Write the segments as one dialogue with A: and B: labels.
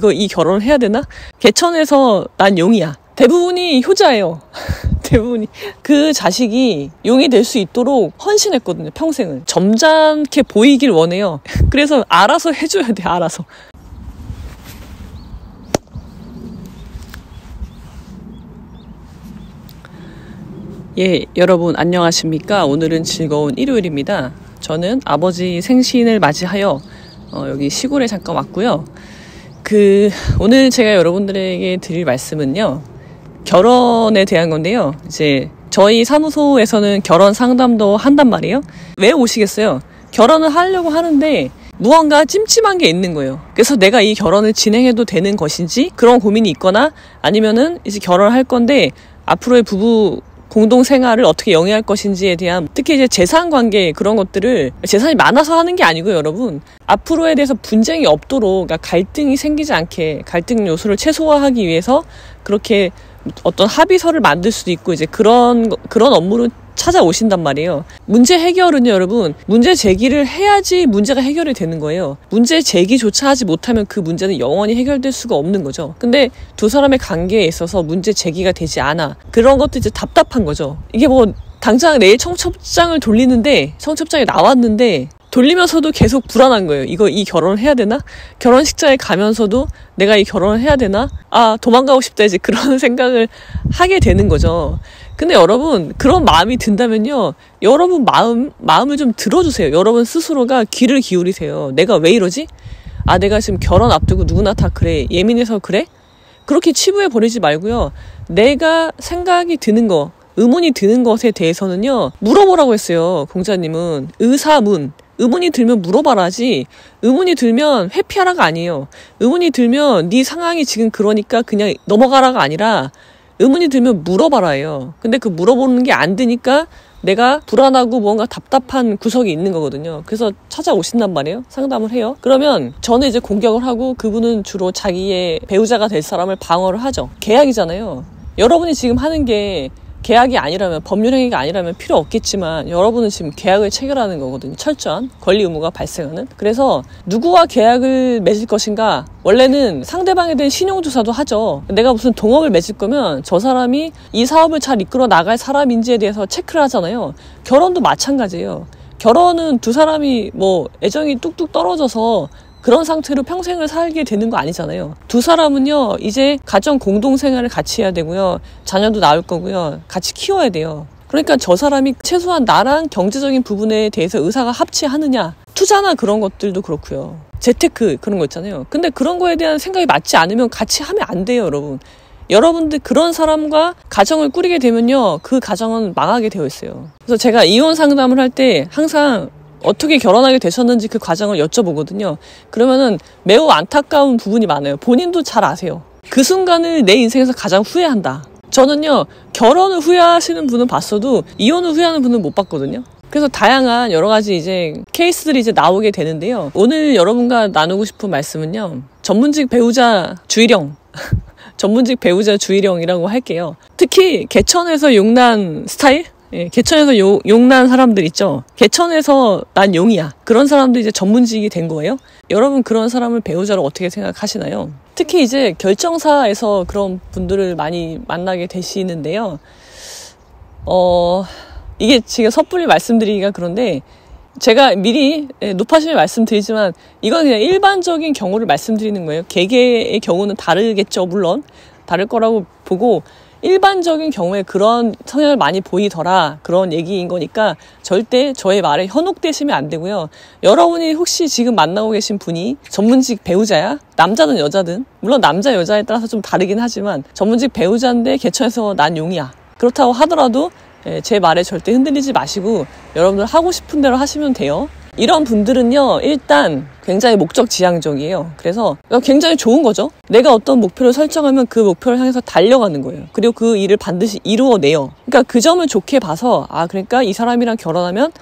A: 이거 이 결혼을 해야 되나? 개천에서 난 용이야. 대부분이 효자예요. 대부분이. 그 자식이 용이 될 수 있도록 헌신했거든요, 평생을. 점잖게 보이길 원해요. 그래서 알아서 해줘야 돼, 알아서. 예, 여러분 안녕하십니까? 오늘은 즐거운 일요일입니다. 저는 아버지 생신을 맞이하여 여기 시골에 잠깐 왔고요. 오늘 제가 여러분들에게 드릴 말씀은요, 결혼에 대한 건데요. 이제 저희 사무소에서는 결혼 상담도 한단 말이에요. 왜 오시겠어요? 결혼을 하려고 하는데 무언가 찜찜한 게 있는 거예요. 그래서 내가 이 결혼을 진행해도 되는 것인지 그런 고민이 있거나, 아니면은 이제 결혼을 할 건데 앞으로의 부부 공동 생활을 어떻게 영위할 것인지에 대한, 특히 이제 재산 관계, 그런 것들을, 재산이 많아서 하는 게 아니고요, 여러분. 앞으로에 대해서 분쟁이 없도록, 그러니까 갈등이 생기지 않게, 갈등 요소를 최소화하기 위해서 그렇게 어떤 합의서를 만들 수도 있고, 이제 그런 업무를 찾아오신단 말이에요. 문제 해결은요, 여러분, 문제 제기를 해야지 문제가 해결이 되는 거예요. 문제 제기조차 하지 못하면 그 문제는 영원히 해결될 수가 없는 거죠. 근데 두 사람의 관계에 있어서 문제 제기가 되지 않아. 그런 것도 이제 답답한 거죠. 이게 뭐 당장 내일 청첩장을 돌리는데, 청첩장이 나왔는데 돌리면서도 계속 불안한 거예요. 이 결혼을 해야 되나? 결혼식장에 가면서도 내가 이 결혼을 해야 되나? 아, 도망가고 싶다, 이제 그런 생각을 하게 되는 거죠. 근데 여러분, 그런 마음이 든다면요, 여러분 마음을 좀 들어주세요. 여러분 스스로가 귀를 기울이세요. 내가 왜 이러지? 아, 내가 지금 결혼 앞두고 누구나 다 그래, 예민해서 그래? 그렇게 치부해 버리지 말고요. 내가 생각이 드는 거, 의문이 드는 것에 대해서는요, 물어보라고 했어요. 공자님은. 의사문. 의문이 들면 물어봐라지. 의문이 들면 회피하라가 아니에요. 의문이 들면 네 상황이 지금 그러니까 그냥 넘어가라가 아니라, 의문이 들면 물어봐라예요. 근데 그 물어보는 게 안 되니까 내가 불안하고 뭔가 답답한 구석이 있는 거거든요. 그래서 찾아오신단 말이에요. 상담을 해요. 그러면 저는 이제 공격을 하고, 그분은 주로 자기의 배우자가 될 사람을 방어를 하죠. 계약이잖아요. 여러분이 지금 하는 게 계약이 아니라면, 법률행위가 아니라면 필요 없겠지만, 여러분은 지금 계약을 체결하는 거거든요. 철저한 권리 의무가 발생하는. 그래서 누구와 계약을 맺을 것인가, 원래는 상대방에 대한 신용조사도 하죠. 내가 무슨 동업을 맺을 거면 저 사람이 이 사업을 잘 이끌어 나갈 사람인지에 대해서 체크를 하잖아요. 결혼도 마찬가지예요. 결혼은 두 사람이 뭐 애정이 뚝뚝 떨어져서 그런 상태로 평생을 살게 되는 거 아니잖아요. 두 사람은요, 이제 가정 공동생활을 같이 해야 되고요. 자녀도 낳을 거고요. 같이 키워야 돼요. 그러니까 저 사람이 최소한 나랑 경제적인 부분에 대해서 의사가 합치하느냐. 투자나 그런 것들도 그렇고요. 재테크 그런 거 있잖아요. 근데 그런 거에 대한 생각이 맞지 않으면 같이 하면 안 돼요, 여러분. 여러분들 그런 사람과 가정을 꾸리게 되면요, 그 가정은 망하게 되어 있어요. 그래서 제가 이혼 상담을 할 때 항상 어떻게 결혼하게 되셨는지 그 과정을 여쭤보거든요. 그러면은 매우 안타까운 부분이 많아요. 본인도 잘 아세요. 그 순간을 내 인생에서 가장 후회한다. 저는요, 결혼을 후회하시는 분은 봤어도 이혼을 후회하는 분은 못 봤거든요. 그래서 다양한 여러 가지 이제 케이스들이 이제 나오게 되는데요. 오늘 여러분과 나누고 싶은 말씀은요, 전문직 배우자 주의령. 전문직 배우자 주의령이라고 할게요. 특히 개천에서 용난 스타일? 예, 개천에서 용난 사람들 있죠. 개천에서 난 용이야. 그런 사람도 이제 전문직이 된 거예요. 여러분 그런 사람을 배우자로 어떻게 생각하시나요? 특히 이제 결정사에서 그런 분들을 많이 만나게 되시는데요. 이게 지금 섣불리 말씀드리기가 그런데, 제가 미리 높아심에 말씀드리지만 이건 그냥 일반적인 경우를 말씀드리는 거예요. 개개의 경우는 다르겠죠. 물론 다를 거라고 보고, 일반적인 경우에 그런 성향을 많이 보이더라, 그런 얘기인 거니까 절대 저의 말에 현혹되시면 안 되고요. 여러분이 혹시 지금 만나고 계신 분이 전문직 배우자야? 남자든 여자든, 물론 남자 여자에 따라서 좀 다르긴 하지만 전문직 배우자인데 개천에서 난 용이야, 그렇다고 하더라도 제 말에 절대 흔들리지 마시고 여러분들 하고 싶은 대로 하시면 돼요. 이런 분들은요, 일단 굉장히 목적지향적이에요. 그래서 굉장히 좋은 거죠. 내가 어떤 목표를 설정하면 그 목표를 향해서 달려가는 거예요. 그리고 그 일을 반드시 이루어내요. 그러니까 그 점을 좋게 봐서, 아, 그러니까 이 사람이랑 결혼하면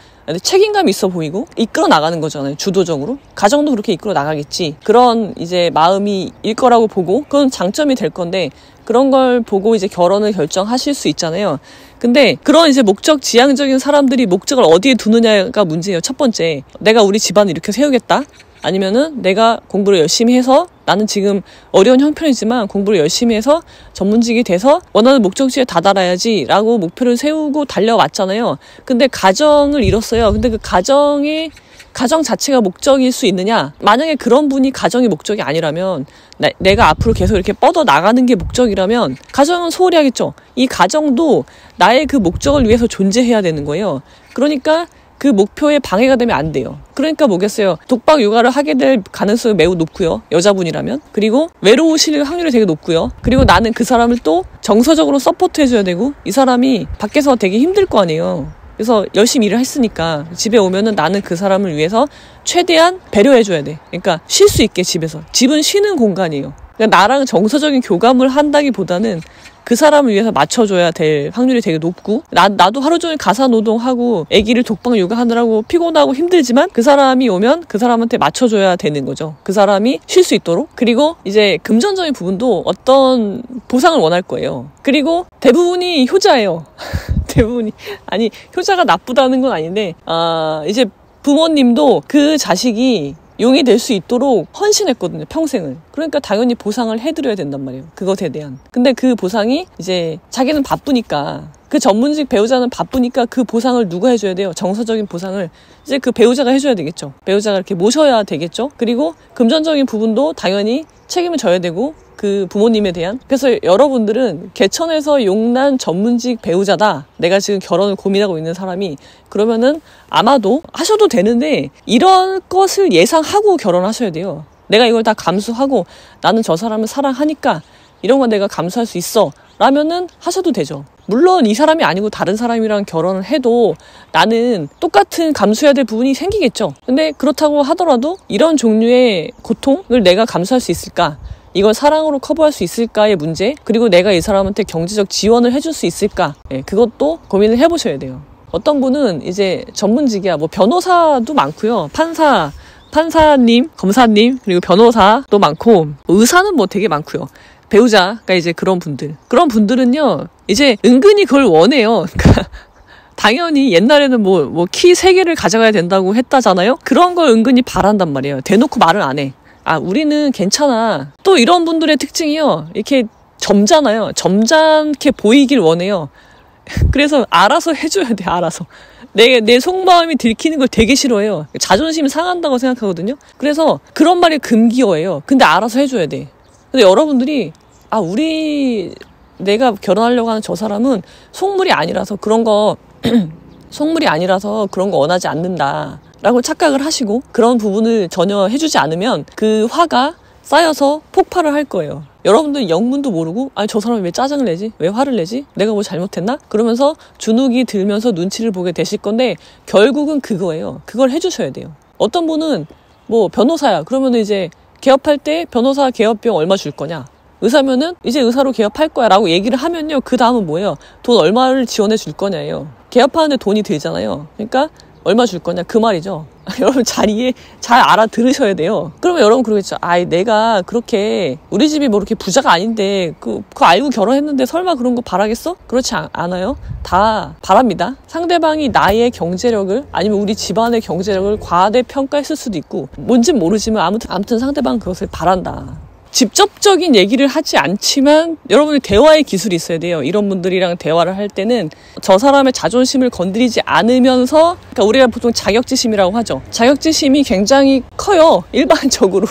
A: 책임감이 있어 보이고 이끌어 나가는 거잖아요. 주도적으로. 가정도 그렇게 이끌어 나가겠지. 그런 이제 마음이 일 거라고 보고, 그건 장점이 될 건데, 그런 걸 보고 이제 결혼을 결정하실 수 있잖아요. 근데 그런 이제 목적 지향적인 사람들이 목적을 어디에 두느냐가 문제예요. 첫 번째, 내가 우리 집안을 이렇게 세우겠다. 아니면은 내가 공부를 열심히 해서 나는 지금 어려운 형편이지만 공부를 열심히 해서 전문직이 돼서 원하는 목적지에 다다라야지 라고 목표를 세우고 달려왔잖아요. 근데 가정을 이뤘어요. 근데 그 가정 자체가 목적일 수 있느냐? 만약에 그런 분이 가정이 목적이 아니라면, 내가 앞으로 계속 이렇게 뻗어 나가는 게 목적이라면 가정은 소홀히 하겠죠. 이 가정도 나의 그 목적을 위해서 존재해야 되는 거예요. 그러니까 그 목표에 방해가 되면 안 돼요. 그러니까 뭐겠어요. 독박 육아를 하게 될 가능성이 매우 높고요. 여자분이라면. 그리고 외로우실 확률이 되게 높고요. 그리고 나는 그 사람을 또 정서적으로 서포트해줘야 되고, 이 사람이 밖에서 되게 힘들 거 아니에요. 그래서 열심히 일을 했으니까 집에 오면은 나는 그 사람을 위해서 최대한 배려해줘야 돼. 그러니까 쉴 수 있게 집에서. 집은 쉬는 공간이에요. 그러니까 나랑 정서적인 교감을 한다기보다는 그 사람을 위해서 맞춰줘야 될 확률이 되게 높고, 나도 하루 종일 가사 노동하고 아기를 독박 육아하느라고 피곤하고 힘들지만 그 사람이 오면 그 사람한테 맞춰줘야 되는 거죠. 그 사람이 쉴 수 있도록. 그리고 이제 금전적인 부분도 어떤 보상을 원할 거예요. 그리고 대부분이 효자예요. 대부분이. 아니, 효자가 나쁘다는 건 아닌데, 이제 부모님도 그 자식이 용이 될 수 있도록 헌신했거든요, 평생을. 그러니까 당연히 보상을 해드려야 된단 말이에요, 그것에 대한. 근데 그 보상이 이제 자기는 바쁘니까, 그 전문직 배우자는 바쁘니까 그 보상을 누가 해줘야 돼요? 정서적인 보상을 이제 그 배우자가 해줘야 되겠죠. 배우자가 이렇게 모셔야 되겠죠. 그리고 금전적인 부분도 당연히 책임을 져야 되고, 그 부모님에 대한. 그래서 여러분들은 개천에서 용난 전문직 배우자다, 내가 지금 결혼을 고민하고 있는 사람이, 그러면은 아마도 하셔도 되는데 이런 것을 예상하고 결혼하셔야 돼요. 내가 이걸 다 감수하고 나는 저 사람을 사랑하니까 이런 건 내가 감수할 수 있어 라면은 하셔도 되죠. 물론 이 사람이 아니고 다른 사람이랑 결혼을 해도 나는 똑같은 감수해야 될 부분이 생기겠죠. 근데 그렇다고 하더라도 이런 종류의 고통을 내가 감수할 수 있을까? 이걸 사랑으로 커버할 수 있을까의 문제, 그리고 내가 이 사람한테 경제적 지원을 해줄 수 있을까, 그것도 고민을 해보셔야 돼요. 어떤 분은 이제 전문직이야, 뭐 변호사도 많고요, 판사님, 검사님, 그리고 변호사도 많고, 의사는 뭐 되게 많고요. 배우자가 이제 그런 분들은요 이제 은근히 그걸 원해요. 그러니까 당연히 옛날에는 뭐 키 3개를 가져가야 된다고 했다잖아요. 그런 걸 은근히 바란단 말이에요. 대놓고 말을 안 해. 우리는 괜찮아. 또 이런 분들의 특징이요, 이렇게 점잖아요. 점잖게 보이길 원해요. 그래서 알아서 해줘야 돼. 알아서. 내 속마음이 들키는 걸 되게 싫어해요. 자존심이 상한다고 생각하거든요. 그래서 그런 말이 금기어예요. 근데 알아서 해줘야 돼. 근데 여러분들이 내가 결혼하려고 하는 저 사람은 속물이 아니라서 그런 거 원하지 않는다 라고 착각을 하시고, 그런 부분을 전혀 해주지 않으면 그 화가 쌓여서 폭발을 할 거예요. 여러분들 영문도 모르고 저 사람이 왜 짜증을 내지? 왜 화를 내지? 내가 뭐 잘못했나? 그러면서 주눅이 들면서 눈치를 보게 되실 건데, 결국은 그거예요. 그걸 해주셔야 돼요. 어떤 분은 뭐 변호사야. 그러면 이제 개업할 때 변호사 개업비용 얼마 줄 거냐? 의사면은 이제 의사로 개업할 거야 라고 얘기를 하면요, 그 다음은 뭐예요? 돈 얼마를 지원해 줄 거냐예요. 개업하는데 돈이 들잖아요. 그러니까 얼마 줄 거냐, 그 말이죠. 여러분 자리에 잘 알아들으셔야 돼요. 그러면 여러분 그러겠죠. 내가 그렇게 우리 집이 뭐 이렇게 부자가 아닌데 그거 알고 결혼했는데 설마 그런 거 바라겠어? 그렇지 않아요. 다 바랍니다. 상대방이 나의 경제력을, 아니면 우리 집안의 경제력을 과대평가했을 수도 있고, 뭔진 모르지만 아무튼 상대방 그것을 바란다. 직접적인 얘기를 하지 않지만 여러분이 대화의 기술이 있어야 돼요. 이런 분들이랑 대화를 할 때는 저 사람의 자존심을 건드리지 않으면서, 그러니까 우리가 보통 자격지심이라고 하죠. 자격지심이 굉장히 커요. 일반적으로.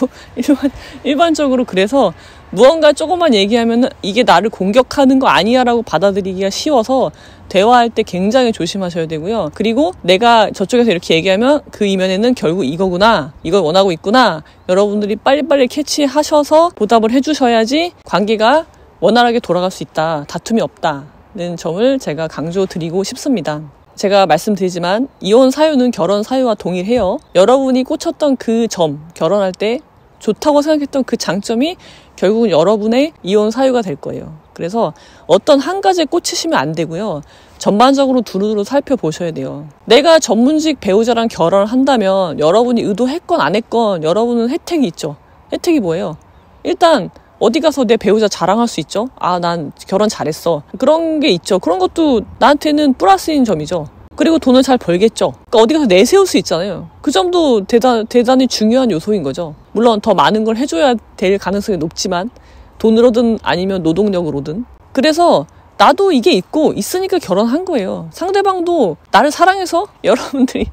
A: 그래서 무언가 조금만 얘기하면 이게 나를 공격하는 거 아니야 라고 받아들이기가 쉬워서 대화할 때 굉장히 조심하셔야 되고요. 그리고 내가 저쪽에서 이렇게 얘기하면 그 이면에는 결국 이거구나, 이걸 원하고 있구나, 여러분들이 빨리빨리 캐치하셔서 보답을 해주셔야지 관계가 원활하게 돌아갈 수 있다, 다툼이 없다는 점을 제가 강조드리고 싶습니다. 제가 말씀드리지만 이혼 사유는 결혼 사유와 동일해요. 여러분이 꽂혔던 그 점, 결혼할 때 좋다고 생각했던 그 장점이 결국은 여러분의 이혼 사유가 될 거예요. 그래서 어떤 한 가지에 꽂히시면 안 되고요. 전반적으로 두루두루 살펴보셔야 돼요. 내가 전문직 배우자랑 결혼을 한다면 여러분이 의도했건 안 했건 여러분은 혜택이 있죠. 혜택이 뭐예요? 일단 어디 가서 내 배우자 자랑할 수 있죠. 난 결혼 잘했어. 그런 게 있죠. 그런 것도 나한테는 플러스인 점이죠. 그리고 돈을 잘 벌겠죠. 그러니까 어디 가서 내세울 수 있잖아요. 그 점도 대단히 중요한 요소인 거죠. 물론 더 많은 걸 해줘야 될 가능성이 높지만 돈으로든 아니면 노동력으로든. 그래서 나도 이게 있고 있으니까 결혼한 거예요. 상대방도 나를 사랑해서 여러분들이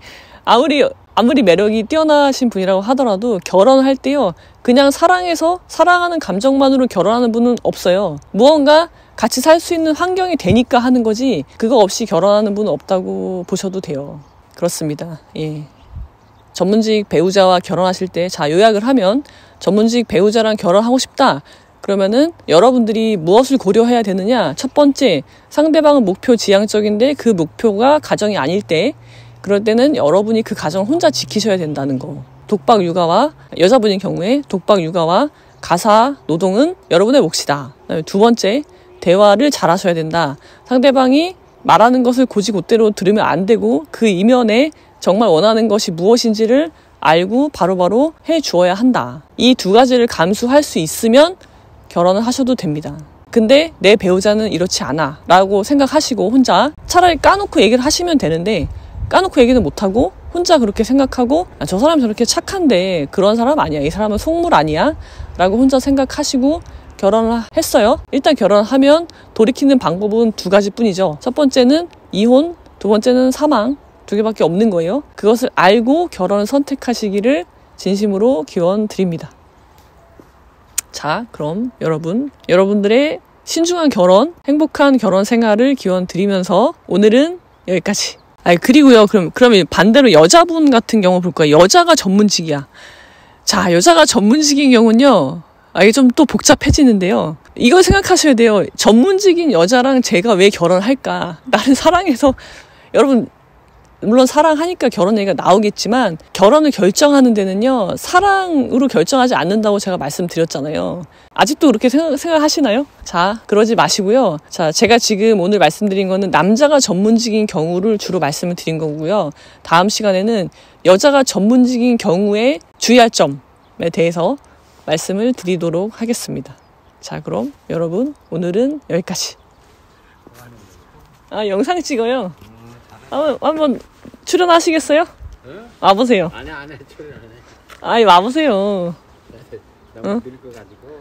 A: 아무리 매력이 뛰어나신 분이라고 하더라도 결혼할 때요. 그냥 사랑해서 사랑하는 감정만으로 결혼하는 분은 없어요. 무언가 같이 살 수 있는 환경이 되니까 하는 거지 그거 없이 결혼하는 분은 없다고 보셔도 돼요. 그렇습니다. 예. 전문직 배우자와 결혼하실 때 자 요약을 하면 전문직 배우자랑 결혼하고 싶다. 그러면은 여러분들이 무엇을 고려해야 되느냐? 첫 번째, 상대방은 목표 지향적인데 그 목표가 가정이 아닐 때 그럴 때는 여러분이 그 가정을 혼자 지키셔야 된다는 거. 독박 육아와 여자분인 경우에 독박 육아와 가사 노동은 여러분의 몫이다. 그다음에 두 번째, 대화를 잘 하셔야 된다. 상대방이 말하는 것을 곧이곧대로 들으면 안 되고 그 이면에 정말 원하는 것이 무엇인지를 알고 바로바로 해 주어야 한다. 이 두 가지를 감수할 수 있으면 결혼을 하셔도 됩니다. 근데 내 배우자는 이렇지 않아 라고 생각하시고 혼자 차라리 까놓고 얘기를 하시면 되는데 까놓고 얘기는 못하고 혼자 그렇게 생각하고 저 사람 저렇게 착한데 그런 사람 아니야. 이 사람은 속물 아니야. 라고 혼자 생각하시고 결혼을 했어요. 일단 결혼하면 돌이키는 방법은 두 가지뿐이죠. 첫 번째는 이혼, 두 번째는 사망. 두 개밖에 없는 거예요. 그것을 알고 결혼을 선택하시기를 진심으로 기원 드립니다. 자, 그럼 여러분들의 신중한 결혼, 행복한 결혼 생활을 기원 드리면서 오늘은 여기까지. 그리고요, 그러면 반대로 여자분 같은 경우 볼 거예요. 여자가 전문직이야. 자, 여자가 전문직인 경우는요, 이게 좀 또 복잡해지는데요. 이걸 생각하셔야 돼요. 전문직인 여자랑 제가 왜 결혼할까? 나를 사랑해서, 여러분, 물론 사랑하니까 결혼 얘기가 나오겠지만 결혼을 결정하는 데는요 사랑으로 결정하지 않는다고 제가 말씀드렸잖아요. 아직도 그렇게 생각하시나요? 자, 그러지 마시고요. 자, 제가 지금 오늘 말씀드린 거는 남자가 전문직인 경우를 주로 말씀을 드린 거고요. 다음 시간에는 여자가 전문직인 경우에 주의할 점에 대해서 말씀을 드리도록 하겠습니다. 자, 그럼 여러분 오늘은 여기까지. 영상 찍어요. 한번 출연하시겠어요?
B: 응?
A: 와보세요.
B: 아니, 안 해. 출연 안 해.
A: 와보세요.
B: 너무 늙어가지고.